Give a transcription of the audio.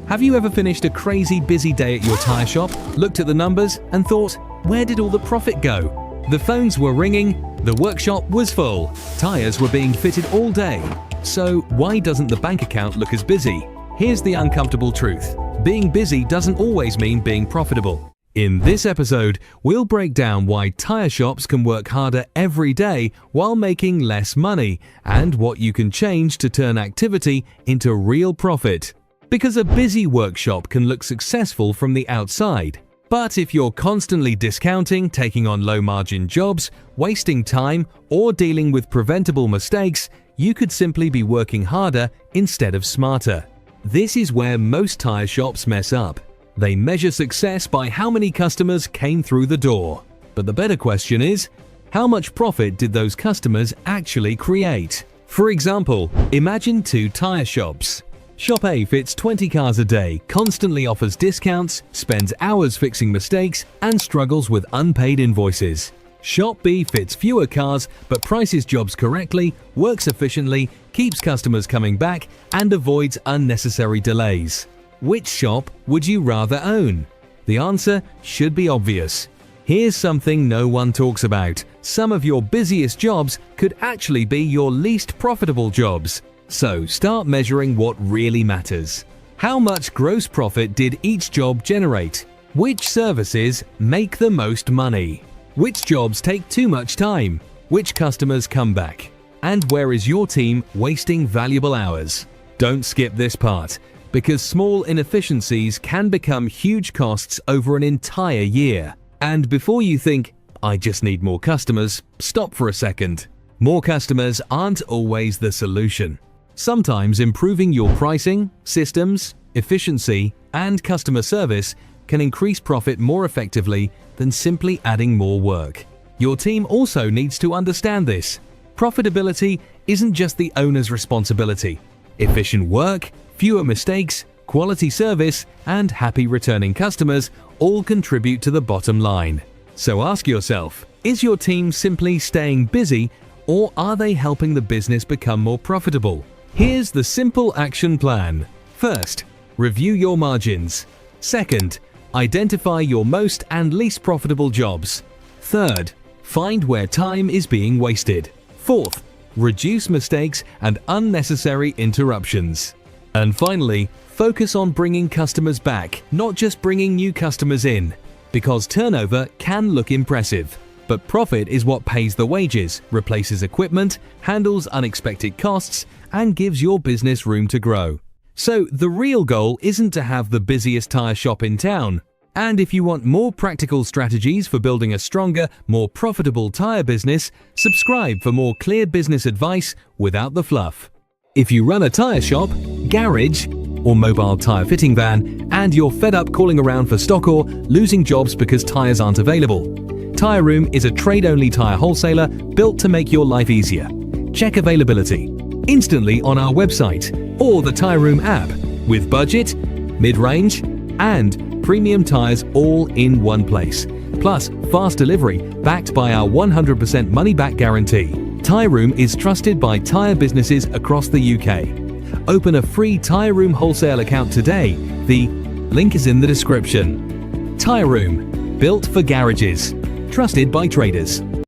Have you ever finished a crazy busy day at your tire shop, looked at the numbers and thought, where did all the profit go? The phones were ringing, the workshop was full, tires were being fitted all day. So why doesn't the bank account look as busy? Here's the uncomfortable truth. Being busy doesn't always mean being profitable. In this episode, we'll break down why tire shops can work harder every day while making less money, and what you can change to turn activity into real profit. Because a busy workshop can look successful from the outside. But if you're constantly discounting, taking on low-margin jobs, wasting time, or dealing with preventable mistakes, you could simply be working harder instead of smarter. This is where most tire shops mess up. They measure success by how many customers came through the door. But the better question is, how much profit did those customers actually create? For example, imagine two tire shops. Shop A fits 20 cars a day, constantly offers discounts, spends hours fixing mistakes, and struggles with unpaid invoices. Shop B fits fewer cars but prices jobs correctly, works efficiently, keeps customers coming back, and avoids unnecessary delays. Which shop would you rather own? The answer should be obvious. Here's something no one talks about. Some of your busiest jobs could actually be your least profitable jobs. So start measuring what really matters. How much gross profit did each job generate? Which services make the most money? Which jobs take too much time? Which customers come back? And where is your team wasting valuable hours? Don't skip this part, because small inefficiencies can become huge costs over an entire year. And before you think, I just need more customers, stop for a second. More customers aren't always the solution. Sometimes improving your pricing, systems, efficiency, and customer service can increase profit more effectively than simply adding more work. Your team also needs to understand this. Profitability isn't just the owner's responsibility. Efficient work, fewer mistakes, quality service, and happy returning customers all contribute to the bottom line. So ask yourself, is your team simply staying busy, or are they helping the business become more profitable? Here's the simple action plan. First, review your margins. Second, identify your most and least profitable jobs. Third, find where time is being wasted. Fourth, reduce mistakes and unnecessary interruptions. And finally, focus on bringing customers back, not just bringing new customers in. Because turnover can look impressive, but profit is what pays the wages, replaces equipment, handles unexpected costs, and gives your business room to grow. So the real goal isn't to have the busiest tire shop in town. And if you want more practical strategies for building a stronger, more profitable tire business, subscribe for more clear business advice without the fluff. If you run a tire shop, garage, or mobile tire fitting van, and you're fed up calling around for stock or losing jobs because tires aren't available, TyreRoom is a trade-only tire wholesaler built to make your life easier. Check availability instantly on our website or the TyreRoom app, with budget, mid-range, and premium tires all in one place. Plus, fast delivery backed by our 100% money-back guarantee. TyreRoom is trusted by tire businesses across the UK. Open a free TyreRoom wholesale account today. The link is in the description. TyreRoom, built for garages, trusted by traders.